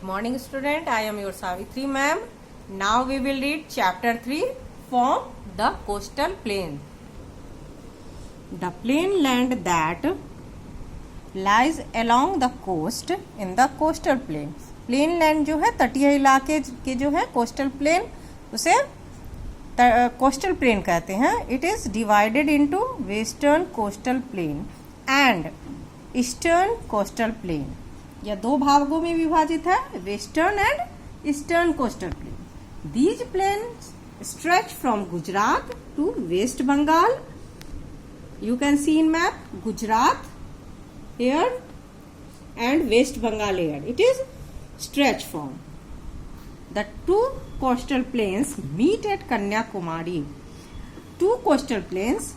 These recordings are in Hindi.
Good morning student, I am your Savitri ma'am. Now we will read chapter 3 from the coastal plain. The plain land that lies along the coast in the coastal plain. Plain land जो है तटीय इलाके के जो है कोस्टल प्लेन उसे कोस्टल प्लेन कहते हैं. It is divided into western coastal plain and eastern coastal plain. यह दो भागों में विभाजित है, western and eastern coastal plain. These plain stretch from Gujarat to West Bengal. You can see in map Gujarat here and West Bengal here. It is stretch from. The two coastal plains meet at Kanyakumari. Two coastal plains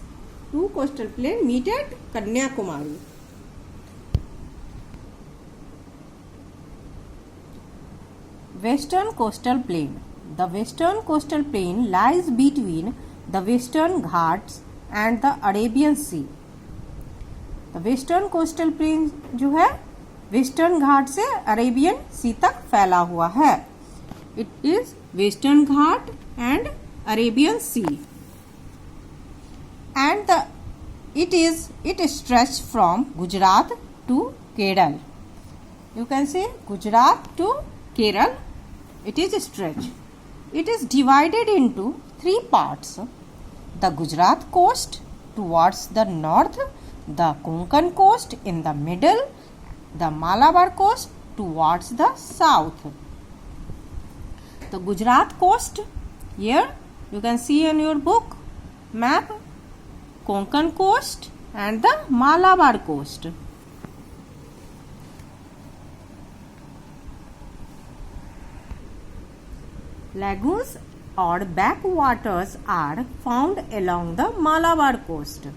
meet at Kanyakumari. Western coastal plain. The western coastal plain lies between the Western Ghats and the Arabian Sea. Western coastal plane जो है वेस्टर्न घाट से अरेबियन सी तक फैला हुआ है. It is western Ghat and Arabian sea and it stretch from Gujarat to Kerala. You can say Gujarat to Kerala. It is stretch. It is divided into 3 parts. The Gujarat coast towards the north, the Konkan coast in the middle, the Malabar coast towards the south. The Gujarat coast, here you can see in your book map Konkan coast and the Malabar coast. Lagoons or backwaters are found along the Malabar coast.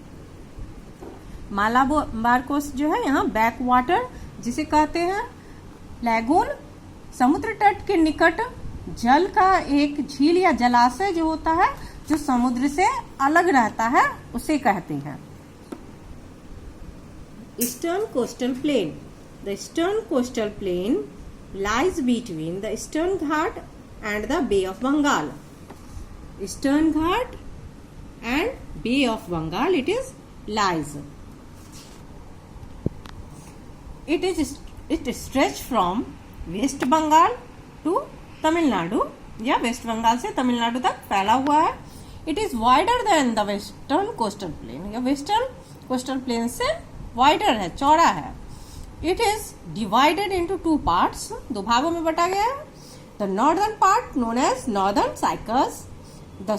Malabar coast जो है यहाँ बैक वाटर जिसे कहते हैं. लैगून समुद्र तट के निकट जल का एक झील या जलाशय जो होता है जो समुद्र से अलग रहता है उसे कहते हैं. Eastern coastal plain. The eastern coastal plain lies between the eastern Ghat and the bay of Bengal. Eastern Ghat and bay of Bengal it is lies. It stretch from West Bengal to Tamil Nadu या वेस्ट बंगाल से तमिलनाडु तक फैला हुआ है. It is wider than the western coastal plain. या वेस्टर्न कोस्टल प्लेन से वाइडर है, चौड़ा है. It is divided into 2 parts. 2 भागों में बटा गया है. The northern part known as northern Cyprus, the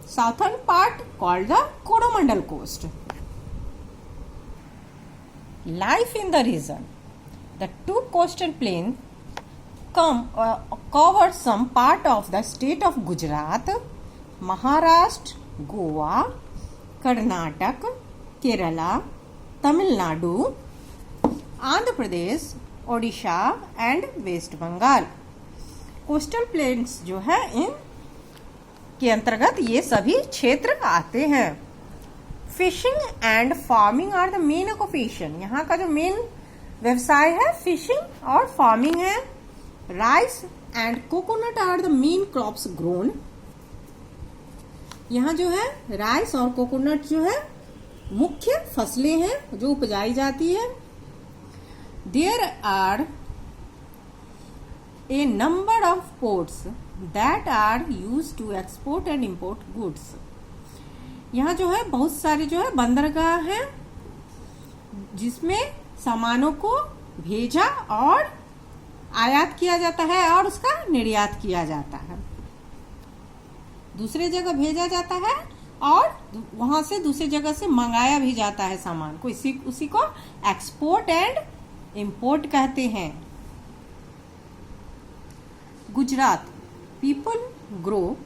southern part called the Coromandel coast. Life in the region. The 2 coastal plains cover some part of the state of Gujarat, Maharashtra, Goa, Karnataka, Kerala, Tamil Nadu, Andhra Pradesh, Odisha and West Bengal. Coastal plains जो है इन के अंतर्गत ये सभी क्षेत्र आते हैं. Fishing and farming are the main occupation. यहाँ का जो मेन व्यवसाय है फिशिंग और फार्मिंग है. Rice and coconut are the main crops grown. यहाँ जो है राइस और कोकोनट जो है मुख्य फसलें हैं जो उपजाई जाती है. There are a number of ports that are used to export and import goods. यहाँ जो है बहुत सारे जो है बंदरगाह हैं जिसमें सामानों को भेजा और आयात किया जाता है और उसका निर्यात किया जाता है. दूसरे जगह भेजा जाता है और वहां से दूसरी जगह से मंगाया भी जाता है सामान को. उसी को एक्सपोर्ट एंड इंपोर्ट कहते हैं. Gujarat people grow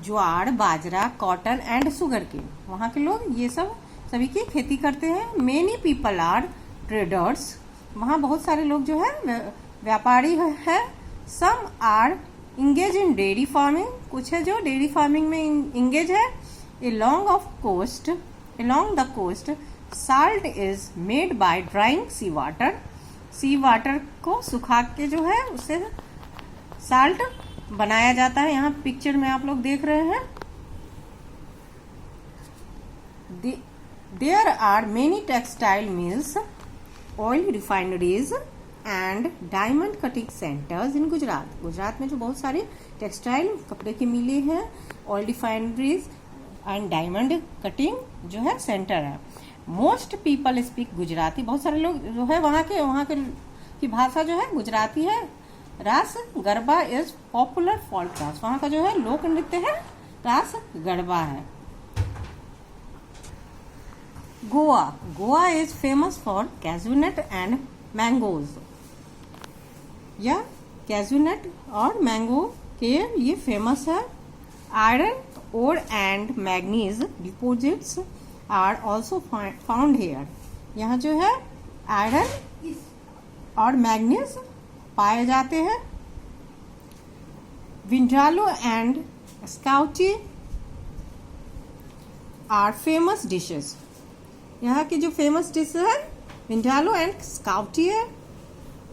jowar, bajra, cotton and sugarcane. वहाँ के लोग ये सभी की खेती करते हैं. Many people are traders. वहाँ बहुत सारे लोग जो है व्यापारी है. Some are engage in dairy farming. कुछ है जो डेयरी फार्मिंग में इंगेज है. along the coast salt is made by drying sea water. Sea water को सुखा के जो है उससे साल्ट बनाया जाता है। यहाँ पिक्चर में आप लोग देख रहे हैं। There are many textile mills, oil refineries and diamond cutting centers in Gujarat. Gujarat में जो बहुत सारे टेक्सटाइल कपड़े की मिलें हैं, oil refineries and diamond cutting जो है सेंटर है। Most people speak Gujarati. बहुत सारे लोग जो है वहाँ के की भाषा जो है गुजराती है। Raas garba is popular folk dance. वहाँ का जो है लोक नृत्य है रास गरबा है। Goa is famous for cashew nut and mangoes. यह कैज़ूनट और मैंगो के लिए फेमस है। Iron ore and manganese deposits are also found here. यहाँ जो है आयरन और मैग्नीज पाए जाते हैं। Vindaloo and xacuti are famous dishes. यहाँ की जो फेमस डिश है विंडालो एंड स्काउटी है।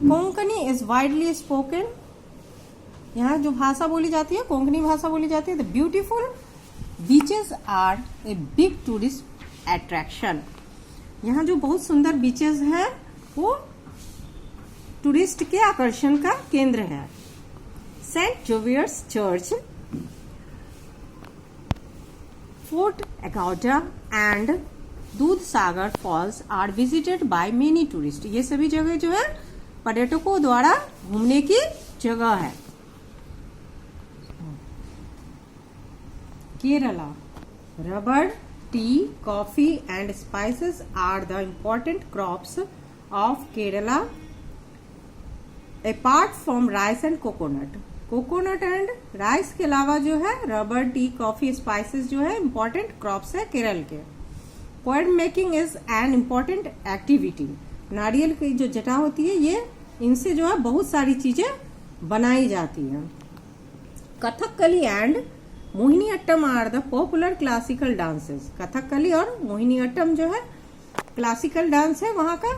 Konkani is widely spoken. यहाँ जो भाषा बोली जाती है कोंकणी भाषा बोली जाती है। The beautiful beaches are a big tourist attraction. यहाँ जो बहुत सुंदर बीचेस हैं वो टूरिस्ट के आकर्षण का केंद्र है। Saint Xavier's church, fort Aguada and Dudhsagar falls are visited by many tourist. ये सभी जगह जो है पर्यटकों द्वारा घूमने की जगह है। Kerala, rubber, tea, coffee and spices are the important crops of Kerala apart from rice and coconut. Coconut and rice के अलावा जो है रबर, टी, कॉफी, स्पाइसेस जो है इम्पोर्टेंट क्रॉप्स है केरल के। Chord making is an important activity. नारियल की जो जटा होती है ये इनसे जो है बहुत सारी चीजें बनाई जाती हैं। Kathakali and Mohiniyattam are the popular classical dances. Kathakali और मोहिनीअट्टम जो है क्लासिकल डांस है वहां का।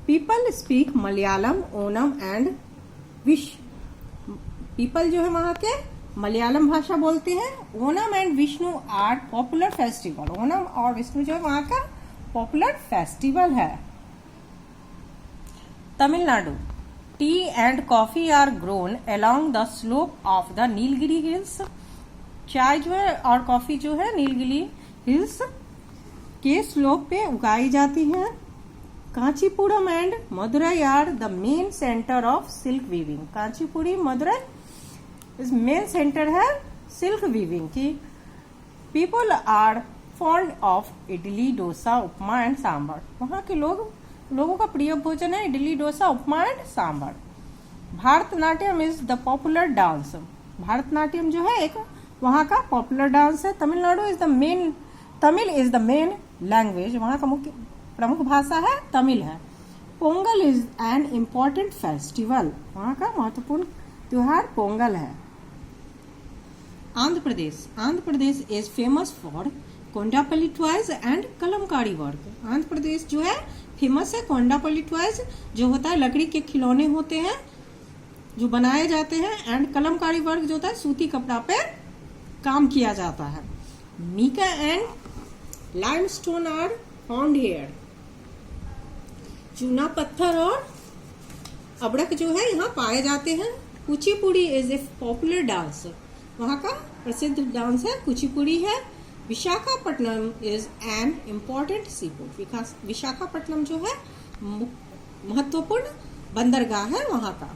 People speak Malayalam, Onam and wish. People जो है वहां के मलयालम भाषा बोलते हैं। Onam and Vishnu are popular festival. Onam और विष्णु जो है वहां का पॉपुलर फेस्टिवल है। Tamil Nadu, T and coffee are grown along the slope of the Nilgiri hills. चाय जो है और कॉफी जो है नीलगिरी हिल्स के स्लोप पे उगाई जाती है। Kanchipuram and Madurai are the main centre of silk weaving. Kanchipuri Madurai इस मेन सेंटर है सिल्क वीविंग की। People are fond of idli, dosa, upma and sambar. वहाँ के लोगों का प्रिय भोजन है idli, dosa, upma and sambar. Bharatanatyam is the popular dance. Bharatanatyam जो है एक वहाँ का पॉपुलर डांस है। Tamil Nadu is the main Tamil is the main language. वहाँ का मुख्य प्रमुख भाषा है तमिल है। Pongal is an important festival. वहाँ का महत्वपूर्ण त्योहार पोंगल है। Andhra Pradesh is famous for Kondapalli toys and Kalamkari work. Andhra Pradesh जो है फेमस है कोंडापल्ली टॉयज जो होता है लकड़ी के खिलौने होते हैं जो बनाए जाते हैं, एंड कलमकारी वर्क जो होता है सूती कपड़ा पे काम किया जाता है। Mica and limestone are found here. चूना पत्थर और अबड़क जो है यहाँ पाए जाते हैं। Kuchipudi is a popular dance. वहाँ का प्रसिद्ध डांस है कुचिपुड़ी है। Visakhapatnam is an important C port. Visakhapatnam जो है महत्वपूर्ण बंदरगाह है वहाँ का।